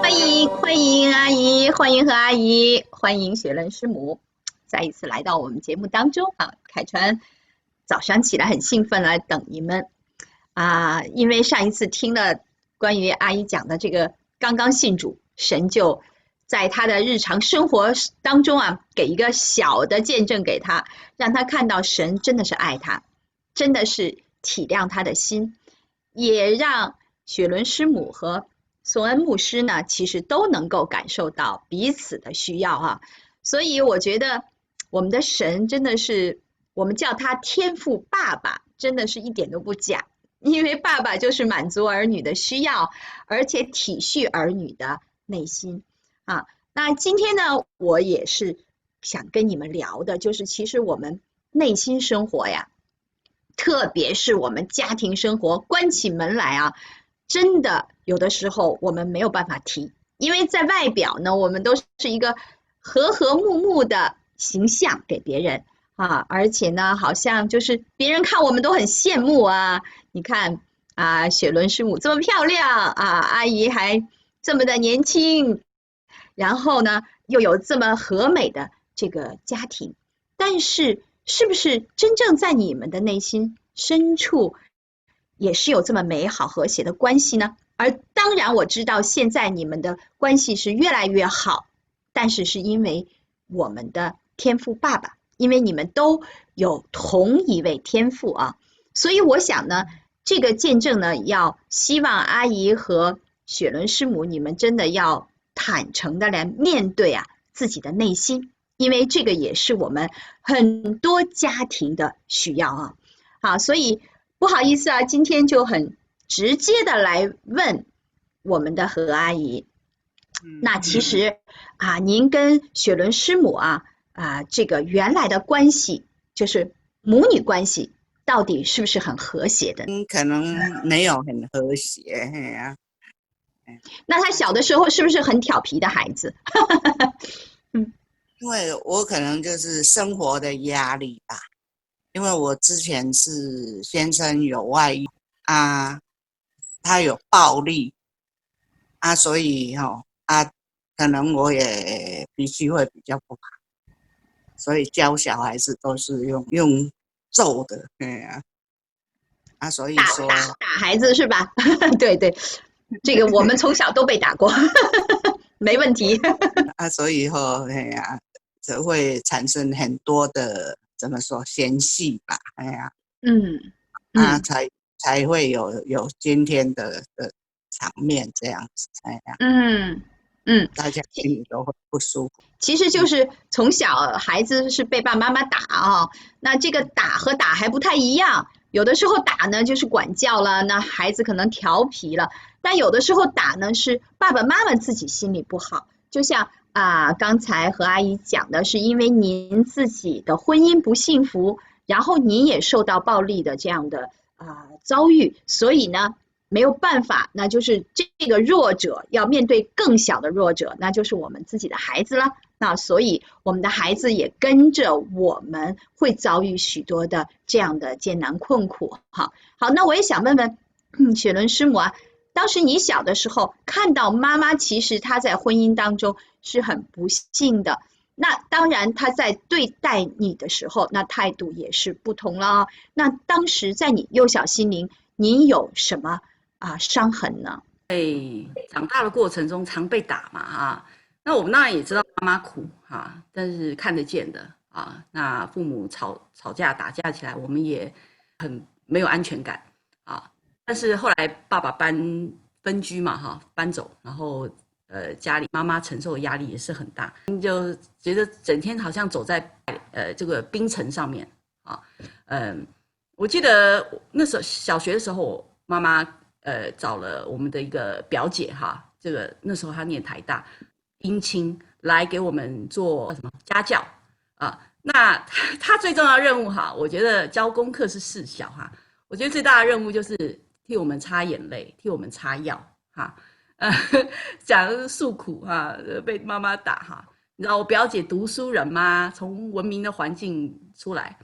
欢迎阿姨，欢迎和阿姨，欢迎雪伦师母再一次来到我们节目当中啊。凯川早上起来很兴奋来等你们啊，因为上一次听了关于阿姨讲的这个刚刚信主，神就在他的日常生活当中啊，给一个小的见证给他，让他看到神真的是爱他，真的是体谅他的心，也让雪伦师母和宋恩牧师呢，其实都能够感受到彼此的需要啊。所以我觉得我们的神真的是，我们叫他天父爸爸，真的是一点都不假。因为爸爸就是满足儿女的需要，而且体恤儿女的内心啊。那今天呢，我也是想跟你们聊的，就是其实我们内心生活呀，特别是我们家庭生活，关起门来啊，真的有的时候我们没有办法提，因为在外表呢，我们都是一个和和睦睦的形象给别人啊，而且呢，好像就是别人看我们都很羡慕啊。你看啊，雪伦师母这么漂亮啊，阿姨还这么的年轻，然后呢，又有这么和美的这个家庭，但是是不是真正在你们的内心深处也是有这么美好和谐的关系呢？而当然我知道现在你们的关系是越来越好，但是是因为我们的天父爸爸，因为你们都有同一位天父啊，所以我想呢，这个见证呢，要希望阿姨和雪伦师母你们真的要坦诚的来面对啊自己的内心，因为这个也是我们很多家庭的需要啊。好，所以不好意思啊，今天就很直接的来问我们的何阿姨。那其实啊，您跟雪伦师母这个原来的关系，就是母女关系，到底是不是很和谐的？可能没有很和谐，嘿呀。那他小的时候是不是很调皮的孩子？因为我可能就是生活的压力吧，因为我之前是先生有外遇啊，他有暴力啊，所以可能我也脾气会比较不好，所以教小孩子都是用揍的，所以说打孩子是吧？对对，这个我们从小都被打过，没问题。所以这会产生很多的怎么说嫌隙吧，才会有今天的场面这样子，大家心里都会不舒服。其实就是从小孩子是被爸爸妈妈打啊，那这个打和打还不太一样，有的时候打呢就是管教了，那孩子可能调皮了，但有的时候打呢是爸爸妈妈自己心里不好，就像刚才和阿姨讲的是因为您自己的婚姻不幸福，然后您也受到暴力的这样的遭遇，所以呢没有办法，那就是这个弱者要面对更小的弱者，那就是我们自己的孩子了。那所以我们的孩子也跟着我们会遭遇许多的这样的艰难困苦。好，那我也想问问雪伦师母啊，当时你小的时候看到妈妈其实她在婚姻当中是很不幸的，那当然她在对待你的时候，那态度也是不同了。那当时在你幼小心灵，您有什么伤痕呢？长大的过程中常被打嘛那我们当然也知道妈妈苦但是看得见的那父母吵架打架起来，我们也很没有安全感但是后来爸爸分居嘛搬走，然后家里妈妈承受的压力也是很大，就觉得整天好像走在这个冰层上面我记得那时候小学的时候，我妈妈找了我们的一个表姐这个那时候她念台大，姻亲来给我们做什么家教那她最重要的任务我觉得教功课是事小我觉得最大的任务就是替我们擦眼泪，替我们擦药讲诉苦被妈妈打你知道我表姐读书人嘛，从文明的环境出来，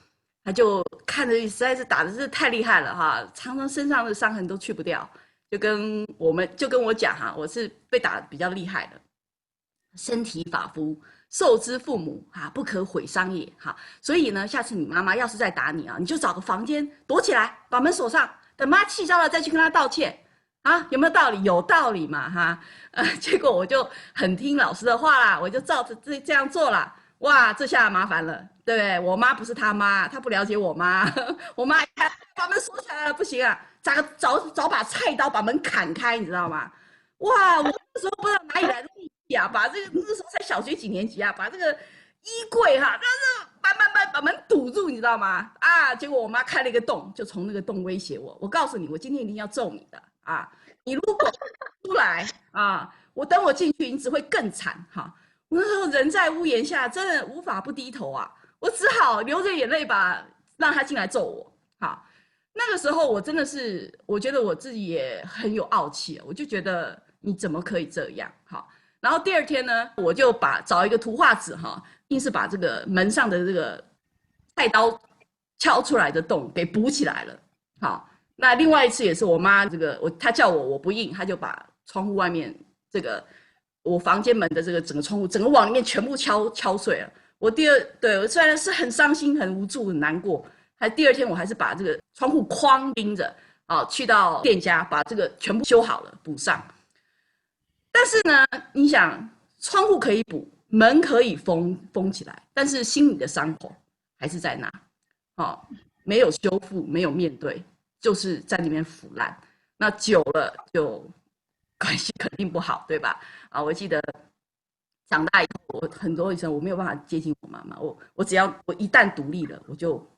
她就看着实在是打的是太厉害了常常身上的伤痕都去不掉，就跟我讲哈，我是被打得比较厉害的，身体发肤受之父母哈，不可毁伤也哈。所以呢，下次你妈妈要是再打你啊，你就找个房间躲起来，把门锁上，等妈气消了再去跟她道歉啊，有没有道理？有道理嘛哈。结果我就很听老师的话啦，我就照着这样做啦。哇，这下麻烦了，对不对？我妈不是他妈，她不了解我妈，我妈把门锁起来了，不行啊，找把菜刀把门砍开，你知道吗？哇，我那时候不知道哪里来的力气啊，把这个那时候才小学几年级啊，把这个衣柜哈，把门堵住，你知道吗？啊，结果我妈开了一个洞，就从那个洞威胁我，我告诉你，我今天一定要揍你的啊！你如果出来啊，等我进去，你只会更惨哈。我那时候人在屋檐下，真的无法不低头啊！我只好流着眼泪让他进来揍我。好，那个时候我真的是，我觉得我自己也很有傲气，我就觉得你怎么可以这样？好，然后第二天呢，我就找一个图画纸哈，硬是把这个门上的这个菜刀敲出来的洞给补起来了。好，那另外一次也是我妈她叫我不应，她就把窗户外面这个。我房间门的这个整个窗户，整个往里面全部敲碎了。我虽然是很伤心、很无助、很难过，第二天我还是把这个窗户框钉着啊，去到店家把这个全部修好了，补上。但是呢，你想，窗户可以补，门可以封起来，但是心里的伤口还是在那，没有修复，没有面对，就是在里面腐烂。那久了就关系肯定不好，对吧？啊，我记得长大以后，我很多以前我没有办法接近我妈妈，我只要我一旦独立了，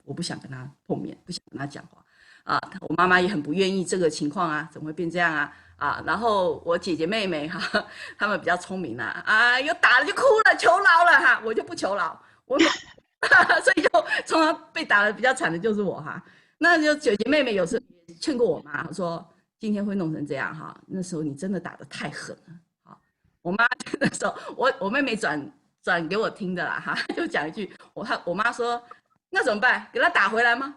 我不想跟她碰面，不想跟她讲话啊。我妈妈也很不愿意这个情况啊，怎么会变这样啊？啊，然后我姐姐妹妹哈，她们比较聪明啊，有打了就哭了，求饶了哈，我就不求饶，所以就通常被打的比较惨的就是我哈。那就姐姐妹妹有时候也劝过我妈说。今天会弄成这样哈，那时候你真的打得太狠了。好，我妈那时候我妹妹转给我听的啦哈，就讲一句，我妈说那怎么办？给她打回来吗？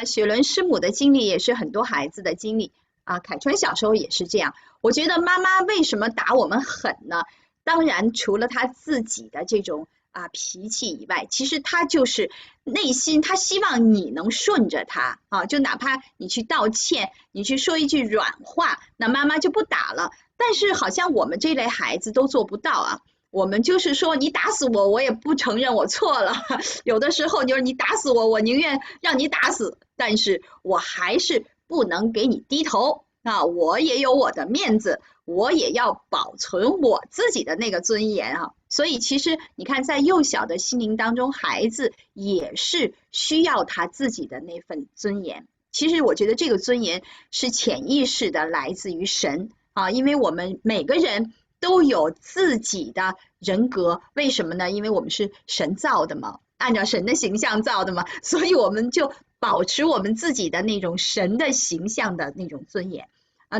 雪伦师母的经历也是很多孩子的经历啊。凯川小时候也是这样。我觉得妈妈为什么打我们狠呢？当然除了她自己的这种脾气以外，其实他就是内心他希望你能顺着他啊，就哪怕你去道歉，你去说一句软话，那妈妈就不打了。但是好像我们这类孩子都做不到啊，我们就是说你打死我，我也不承认我错了。有的时候就是你打死我，我宁愿让你打死，但是我还是不能给你低头啊，我也有我的面子，我也要保存我自己的那个尊严啊。所以其实你看，在幼小的心灵当中，孩子也是需要他自己的那份尊严。其实我觉得这个尊严是潜意识的，来自于神啊，因为我们每个人都有自己的人格。为什么呢？因为我们是神造的嘛，按照神的形象造的嘛，所以我们就保持我们自己的那种神的形象的那种尊严。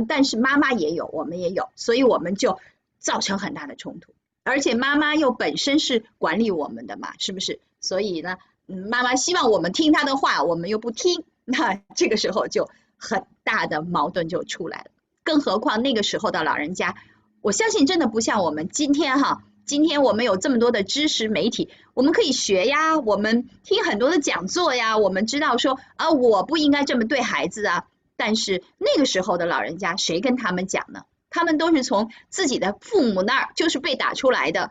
但是妈妈也有，我们也有，所以我们就造成很大的冲突。而且妈妈又本身是管理我们的嘛，是不是？所以呢，妈妈希望我们听她的话，我们又不听，那这个时候就很大的矛盾就出来了。更何况那个时候的老人家，我相信真的不像我们今天哈，今天我们有这么多的知识媒体，我们可以学呀，我们听很多的讲座呀，我们知道说我不应该这么对孩子啊。但是那个时候的老人家，谁跟他们讲呢？他们都是从自己的父母那儿就是被打出来的，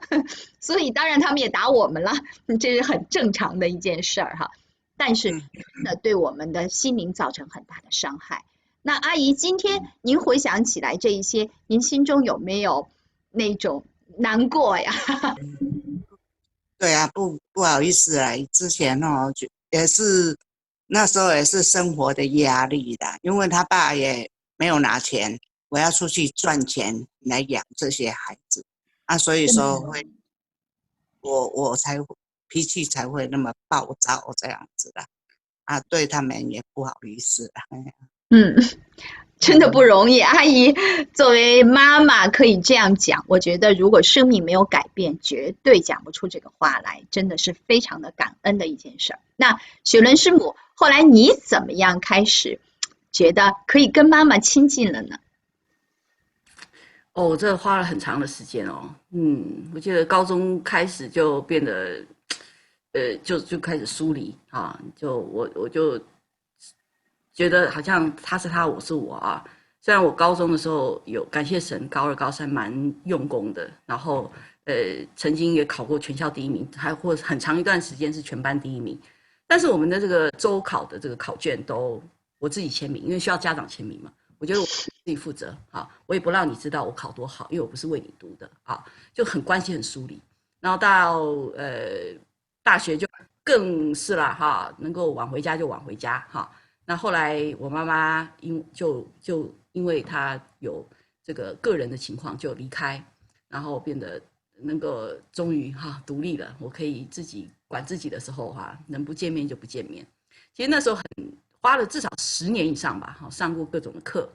所以当然他们也打我们了，这是很正常的一件事儿哈。但是真的对我们的心灵造成很大的伤害。那阿姨，今天您回想起来这一些，您心中有没有那种难过呀？对啊，不好意思啊，之前也是那时候也是生活的压力的，因为他爸也没有拿钱。我要出去赚钱来养这些孩子啊，所以说我才脾气才会那么暴躁这样子的啊，对他们也不好意思啦。真的不容易。阿姨作为妈妈可以这样讲，我觉得如果生命没有改变，绝对讲不出这个话来，真的是非常的感恩的一件事儿。那雪伦师母，后来你怎么样开始觉得可以跟妈妈亲近了呢？哦，这花了很长的时间哦。我记得高中开始就变得，就开始疏离啊，我就觉得好像他是他，我是我啊。虽然我高中的时候有感谢神，高二、高三蛮用功的，然后曾经也考过全校第一名，还或很长一段时间是全班第一名。但是我们的这个周考的这个考卷都我自己签名，因为需要家长签名嘛。我觉得我自己负责啊，我也不让你知道我考多好，因为我不是为你读的啊，就很关系很疏离。然后到大学就更是啦哈，能够晚回家就晚回家哈。那后来我妈妈因为她有这个个人的情况就离开，然后变得能够终于独立了，我可以自己管自己的时候能不见面就不见面。其实那时候花了至少10年以上吧，上过各种的课，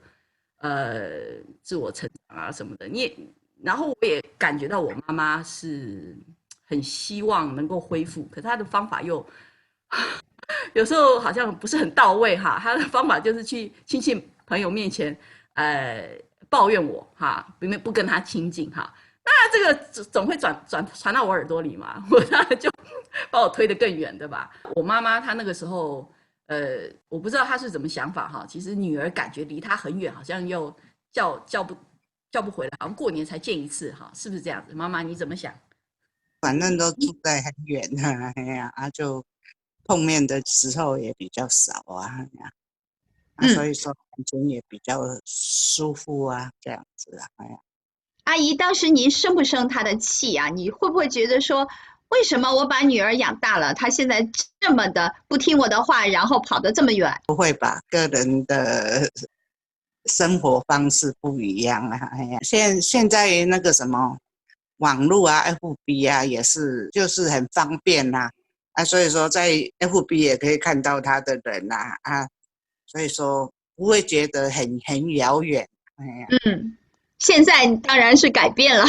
自我成长啊什么的。然后我也感觉到我妈妈是很希望能够恢复，可是她的方法又有时候好像不是很到位哈。她的方法就是去亲戚朋友面前，抱怨我哈，不跟她亲近哈。那这个总会传到我耳朵里嘛，我当然就把我推得更远，对吧？我妈妈她那个时候，我不知道她是怎么想法哈。其实女儿感觉离她很远，好像又叫不回来，好像过年才见一次哈，是不是这样子？妈妈你怎么想？反正都住在很远啊，哎呀，就碰面的时候也比较少啊，所以说感情也比较舒服啊，这样子啊，哎呀。阿姨，当时您生不生她的气啊？你会不会觉得说，为什么我把女儿养大了，她现在这么的不听我的话，然后跑得这么远？不会吧？个人的生活方式不一样啊，哎呀，现在那个什么网络啊、FB 啊，也是就是很方便呐，所以说在 FB 也可以看到他的人呐，所以说不会觉得很遥远，哎呀。现在当然是改变了。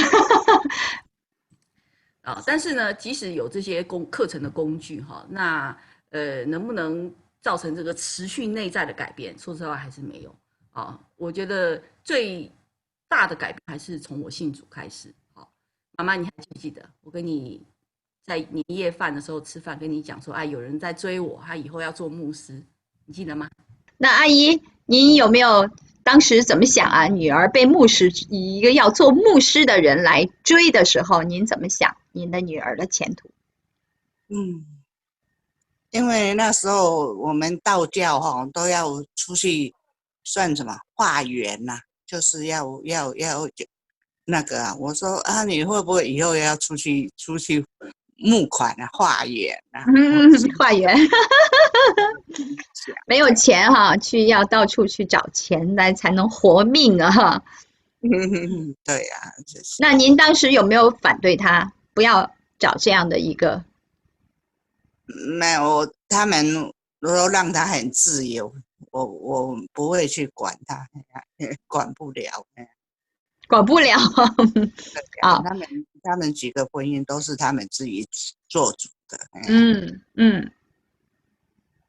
但是呢，即使有这些课程的工具哈，那能不能造成这个持续内在的改变？说实话还是没有啊。我觉得最大的改变还是从我信主开始。好，妈妈，你还记不记得我跟你在年夜饭的时候吃饭，跟你讲说，有人在追我，他以后要做牧师，你记得吗？那阿姨，您有没有当时怎么想啊？女儿被一个要做牧师的人来追的时候，您怎么想？您的女儿的前途？因为那时候我们道教都要出去算什么化缘呐，就是要那个啊。我说你会不会以后要出去募款啊，化缘啊？化缘。没有钱哈，要到处去找钱来才能活命啊哈。对呀，那您当时有没有反对他不要找这样的一个？没有，他们都让他很自由，我不会去管他，管不了。管不了啊。他们几个婚姻都是他们自己做主的。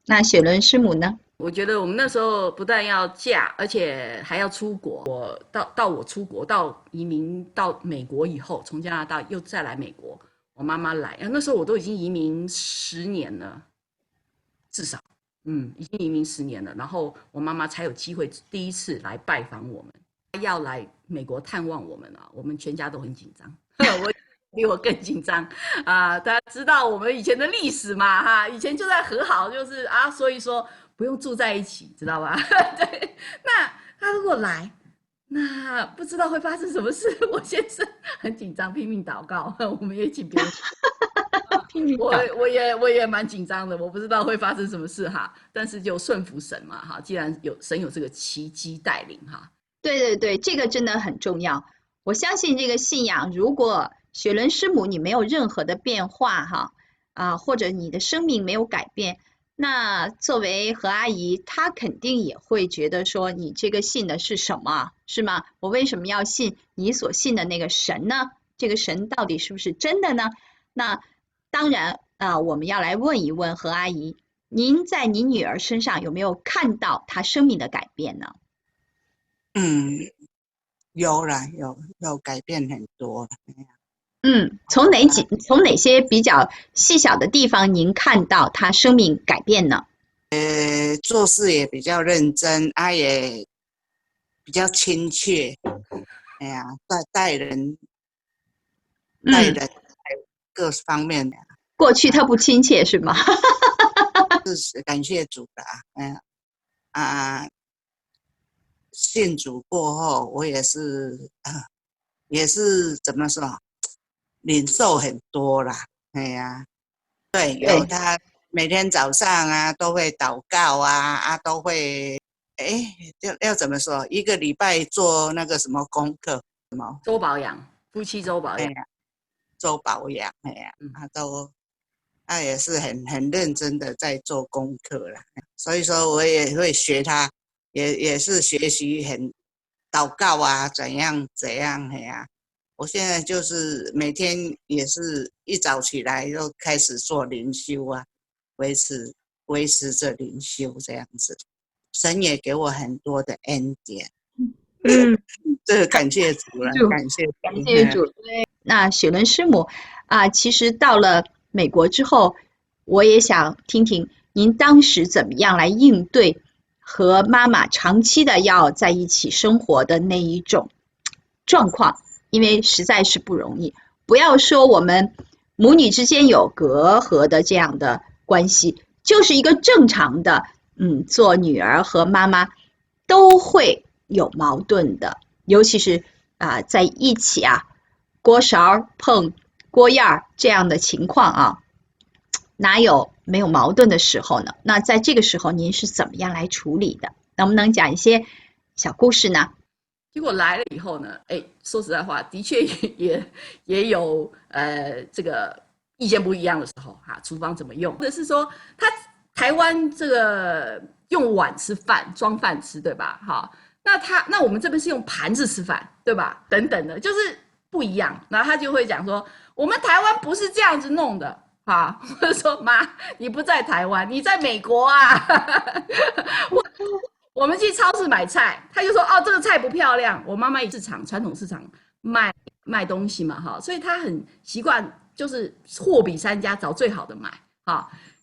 那雪伦师母呢？我觉得我们那时候不但要嫁，而且还要出国。我出国到移民到美国以后，从加拿大又再来美国，我妈妈来，那时候我都已经移民10年了，至少，已经移民10年了。然后我妈妈才有机会第一次来拜访我们，要来美国探望我们啊，我们全家都很紧张。我比我更紧张啊！大家知道我们以前的历史嘛？哈，以前就在和好，就是所以说不用住在一起，知道吧？对，那他如果来，那不知道会发生什么事。我先生很紧张，拼命祷告，我们也请别人。我也蛮紧张的，我不知道会发生什么事哈，但是就顺服神嘛哈，既然神有这个奇迹带领哈。对对对，这个真的很重要。我相信这个信仰，如果雪伦师母你没有任何的变化哈，或者你的生命没有改变，那作为何阿姨，她肯定也会觉得说你这个信的是什么，是吗？我为什么要信你所信的那个神呢？这个神到底是不是真的呢？那当然我们要来问一问何阿姨，您在你女儿身上有没有看到她生命的改变呢？嗯，有啦，有改变很多了。从哪些比较细小的地方您看到她生命改变呢？做事也比较认真，也比较亲切。哎呀，待人各方面的，过去她不亲切是吗？是感谢主的信主过后，我也是怎么说，领受很多啦。哎呀，对，有他每天早上都会祷告都会，要怎么说？一个礼拜做那个什么功课，什么周保养，夫妻周保养，周保养，他也是很认真的在做功课啦。所以说我也会学他，也是学习很祷告怎样，我现在就是每天也是一早起来就开始做灵修维持着灵修这样子。神也给我很多的恩典，这个感谢主了，感谢主。对，那雪伦师母其实到了美国之后，我也想听听您当时怎么样来应对和妈妈长期的要在一起生活的那一种状况，因为实在是不容易。不要说我们母女之间有隔阂的这样的关系，就是一个正常的，做女儿和妈妈都会有矛盾的，尤其是在一起锅勺碰锅沿这样的情况哪有没有矛盾的时候呢？那在这个时候您是怎么样来处理的？能不能讲一些小故事呢？结果来了以后呢，说实在话，的确也有这个意见不一样的时候厨房怎么用，或者是说他台湾这个用碗吃饭，装饭吃，对吧？那我们这边是用盘子吃饭，对吧？等等的，就是不一样。然后他就会讲说，我们台湾不是这样子弄的或者说妈，你不在台湾，你在美国我们去超市买菜，他就说这个菜不漂亮。我妈妈以传统市场卖东西嘛所以他很习惯就是货比三家找最好的买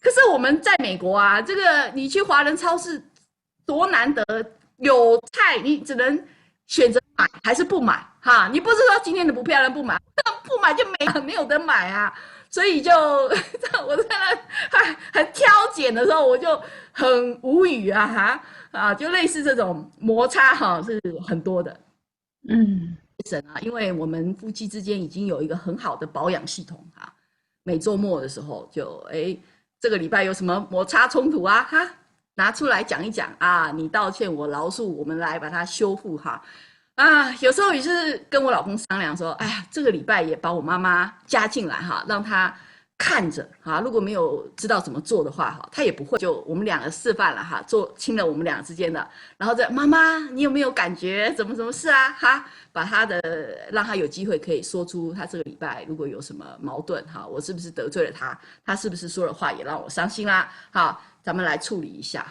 可是我们在美国这个你去华人超市多难得有菜，你只能选择买还是不买你不是说今天的不漂亮不买，不买就没有得买所以就我在那很挑拣的时候，我就很无语就类似这种摩擦是很多的。因为我们夫妻之间已经有一个很好的保养系统每周末的时候就这个礼拜有什么摩擦冲突拿出来讲一讲你道歉我饶恕，我们来把它修复有时候也是跟我老公商量说，哎呀，这个礼拜也把我妈妈加进来让她看着如果没有知道怎么做的话她也不会，就我们两个示范了做亲了我们俩之间的，然后再妈妈你有没有感觉怎么事把她的让她有机会可以说出她这个礼拜如果有什么矛盾我是不是得罪了她，她是不是说的话也让我伤心啦咱们来处理一下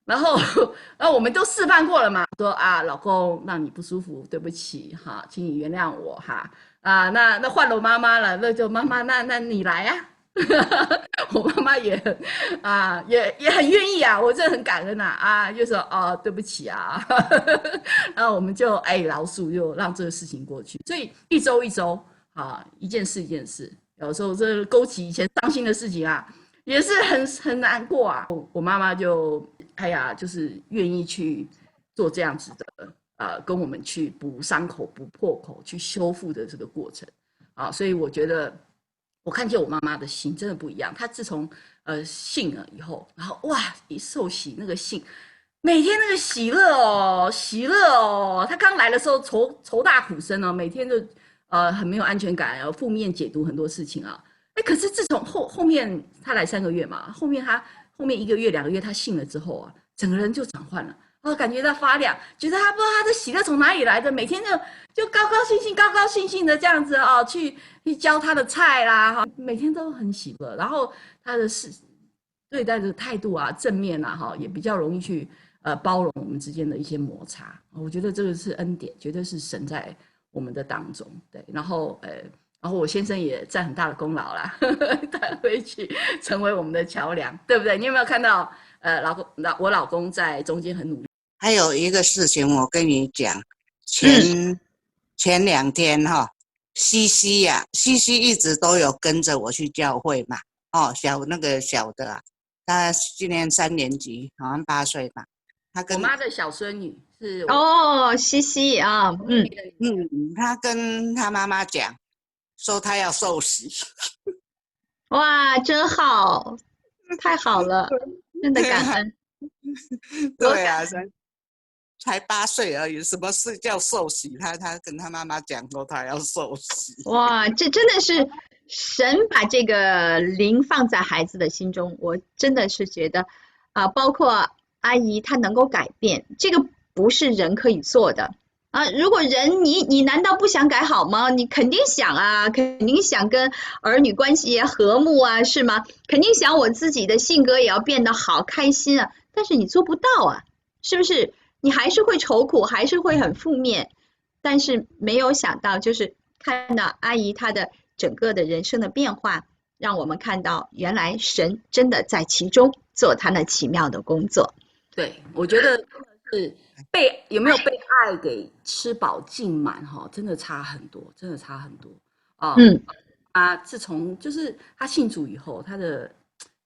然后我们都示范过了嘛，说老公让你不舒服，对不起请你原谅我那换了我妈妈了，那就妈妈那你来我妈妈也很愿意我真的很感恩就说对不起然后我们就饶恕，就让这个事情过去。所以一周一周一件事一件事，有时候这勾起以前伤心的事情也是很难过我妈妈就就是愿意去做这样子的跟我们去补伤口补破口去修复的这个过程所以我觉得我看见我妈妈的心真的不一样。她自从信了以后，然后一受洗那个信，每天那个喜乐她刚来的时候愁大苦深每天就很没有安全感负面解读很多事情可是自从后面他来3个月嘛，后面1个月2个月他信了之后整个人就转换了感觉到发亮，觉得他不知道他的喜乐从哪里来的，每天就高高兴兴的这样子去教他的菜啦每天都很喜乐，然后他的对待的态度啊、正面啊，哈，也比较容易去包容我们之间的一些摩擦。我觉得这个是恩典，绝对是神在我们的当中。对，然后我先生也占很大的功劳啦，他会去成为我们的桥梁，对不对？你有没有看到我老公在中间很努力？还有一个事情我跟你讲，前2天哈，西西一直都有跟着我去教会嘛，那个小的啊，他今年3年级，好像8岁吧。我妈的小孙女是西西啊，他跟他妈妈讲，说他要受洗。哇，真好，太好了，真的感恩。对啊，才8岁而已，什么事叫受洗？他跟他妈妈讲说他要受洗。哇，这真的是神把这个灵放在孩子的心中，我真的是觉得包括阿姨她能够改变，这个不是人可以做的啊。如果人你难道不想改好吗？你肯定想啊，肯定想跟儿女关系也和睦啊，是吗？肯定想我自己的性格也要变得好开心啊，但是你做不到啊，是不是？你还是会愁苦，还是会很负面，但是没有想到就是看到阿姨她的整个的人生的变化，让我们看到原来神真的在其中做他那奇妙的工作。对，我觉得真的是有没有被爱给吃饱浸满哈，真的差很多，真的差很多啊。自从就是他信主以后，他的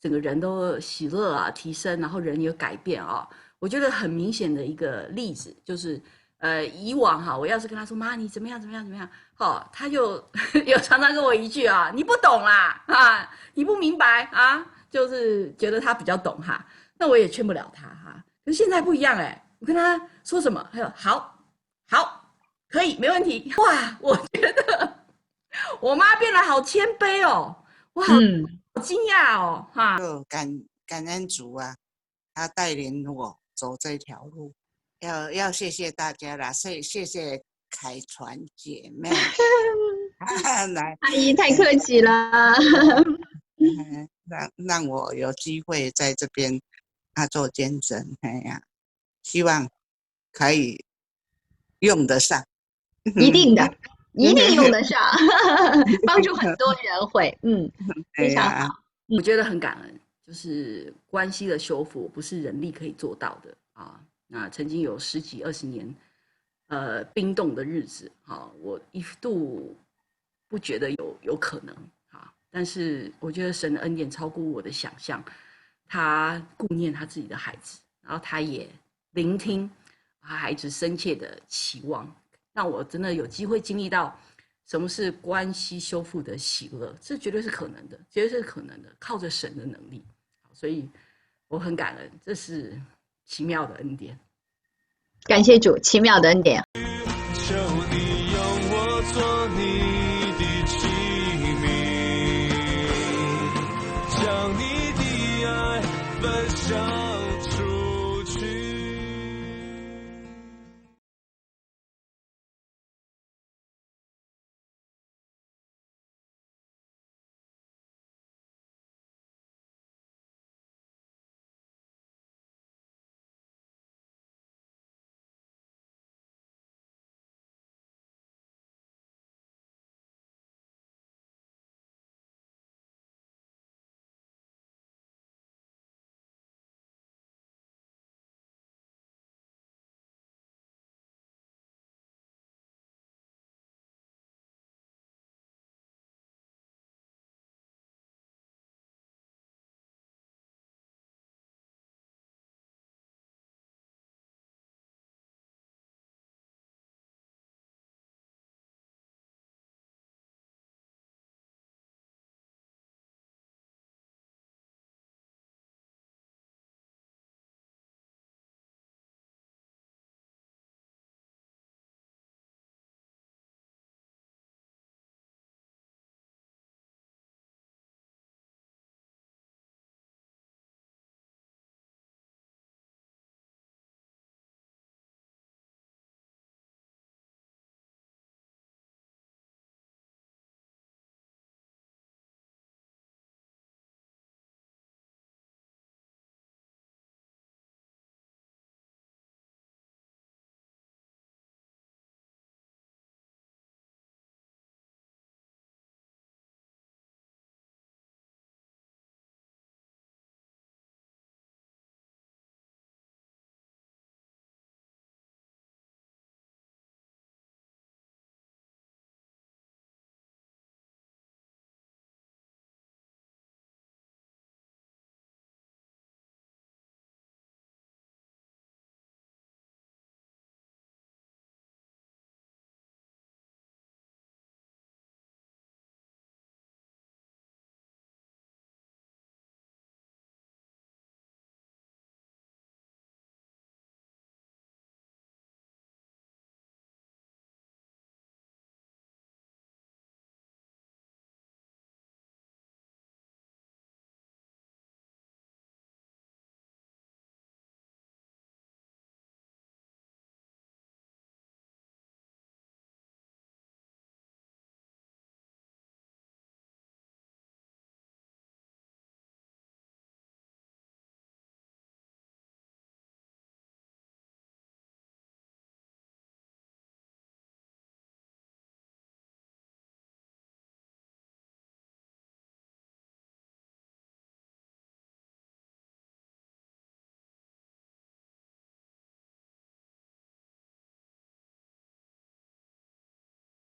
整个人都喜乐啊提升，然后人有改变啊。我觉得很明显的一个例子就是，以往哈，我要是跟他说妈你怎么样怎么样怎么样，他就有常常跟我一句啊，你不懂啦啊，你不明白啊，就是觉得他比较懂哈，那我也劝不了他哈。可是现在不一样我跟他说什么，他说好，可以，没问题。哇，我觉得我妈变得好谦卑哦，我好惊讶哦哈。就感恩主啊，他带领我走这条路，要谢谢大家啦，谢谢凯传姐妹。来，阿姨太客气了。让我有机会在这边做见证，希望可以用得上。一定的，一定用得上，帮助很多人会，非常好。我觉得很感恩，就是关系的修复不是人力可以做到的啊。那曾经有10几20年，冰冻的日子，我一度不觉得有可能啊。但是我觉得神的恩典超过我的想象，他顾念他自己的孩子，然后他也聆听孩子深切的期望，让我真的有机会经历到什么是关系修复的喜乐，这绝对是可能的，绝对是可能的，靠着神的能力。所以我很感恩，这是奇妙的恩典。感谢主，奇妙的恩典。求你用我做你的器皿，将你的爱分享。